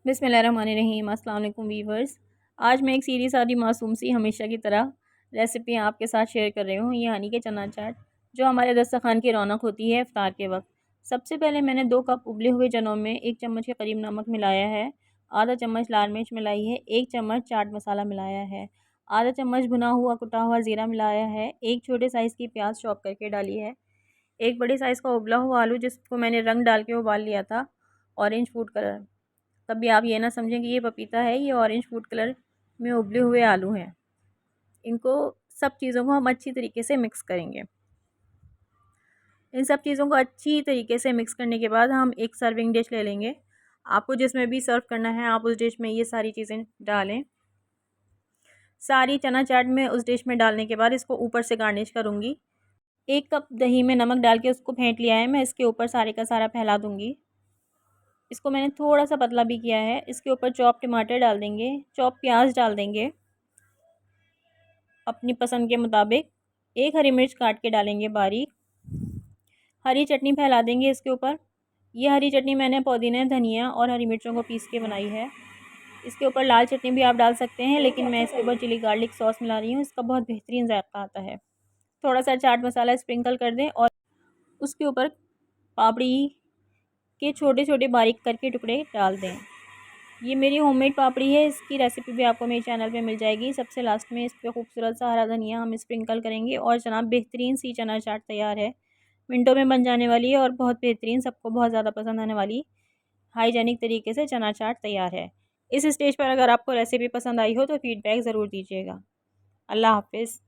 बिस्मिल्लाहिर्रहमानिर्रहीम। अस्सलाम वालेकुम वीवर्स। आज मैं एक सीधी सादी मासूम सी हमेशा की तरह रेसिपी आपके साथ शेयर कर रही हूँ, यानी कि चना चाट, जो हमारे दस्तरखान की रौनक होती है इफ्तार के वक्त। सबसे पहले मैंने 2 कप उबले हुए चनों में 1 चम्मच के करीब नमक मिलाया है, आधा चम्मच लाल मिर्च मिलाई है, 1 चम्मच चाट मसाला मिलाया है, आधा चम्मच भुना हुआ कुटा हुआ ज़ीरा मिलाया है, 1 छोटे साइज़ की प्याज चॉप करके डाली है, 1 बड़े साइज़ का उबला हुआ आलू जिसको मैंने रंग डाल के उबाल लिया था, ऑरेंज फूड कलर। कभी आप ये ना समझें कि ये पपीता है, ये ऑरेंज फूड कलर में उबले हुए आलू हैं। इनको सब चीज़ों को हम अच्छी तरीके से मिक्स करेंगे। इन सब चीज़ों को अच्छी तरीके से मिक्स करने के बाद हम एक सर्विंग डिश ले लेंगे। आपको जिसमें भी सर्व करना है आप उस डिश में ये सारी चीज़ें डालें। सारी चना चाट में उस डिश में डालने के बाद इसको ऊपर से गार्निश करूँगी। 1 कप दही में नमक डाल के उसको फेंट लिया है, मैं इसके ऊपर सारे का सारा फैला दूँगी। इसको मैंने थोड़ा सा पतला भी किया है। इसके ऊपर चॉप टमाटर डाल देंगे, चॉप प्याज डाल देंगे अपनी पसंद के मुताबिक। 1 हरी मिर्च काट के डालेंगे बारीक। हरी चटनी फैला देंगे इसके ऊपर। ये हरी चटनी मैंने पुदीना, धनिया और हरी मिर्चों को पीस के बनाई है। इसके ऊपर लाल चटनी भी आप डाल सकते हैं, लेकिन मैं इसके ऊपर चिली गार्लिक सॉस मिला रही हूँ, इसका बहुत बेहतरीन जायका आता है। थोड़ा सा चाट मसाला स्प्रिंकल कर दें और उसके ऊपर पापड़ी के छोटे छोटे बारीक करके टुकड़े डाल दें। ये मेरी होममेड पापड़ी है, इसकी रेसिपी भी आपको मेरे चैनल पे मिल जाएगी। सबसे लास्ट में इस पे खूबसूरत सा हरा धनिया हम स्प्रिंकल करेंगे और जनाब बेहतरीन सी चना चाट तैयार है। मिनटों में बन जाने वाली है और बहुत बेहतरीन, सबको बहुत ज़्यादा पसंद आने वाली हाइजेनिक तरीके से चना चाट तैयार है। इस स्टेज पर अगर आपको रेसिपी पसंद आई हो तो फीडबैक ज़रूर दीजिएगा। अल्लाह हाफ़िज़।